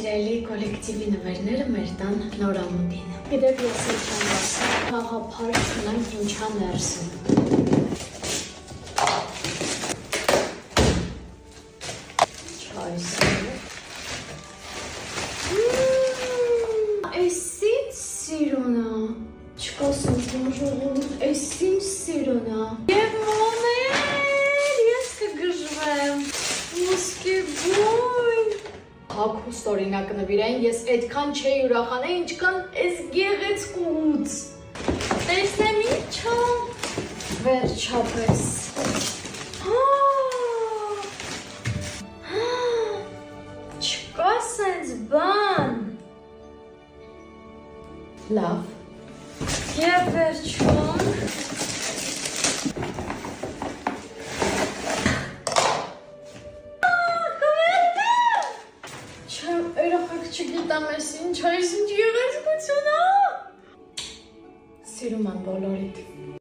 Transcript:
սիրելի կոլեկտիվի նվերները մեր տան նորամուտին։ Գիտեք, ես ինչ եմ ասում, խաղափար չունենք ինչա ներսում։ Չայսը։ Էս ինչ սիրունա։ Չկասում ժողովուրդ, էս ինչ սիրունա։ Եվ մոներ, ես կգժվեմ։ Ոսկեգույն։ Հագուստ օրինակ նվիրային, ես այդքան չէի ուրախանա, ինչքան էս գեղեցկուց։ Տեսնեմ ինչա։ Վերջապես։ Չկա սենց բան։ Լավ։ Եվ վերջում։ Չգիտեմ ես ինչ, այս ինչ եղեցկություն է։ Սիրում եմ բոլորիդ։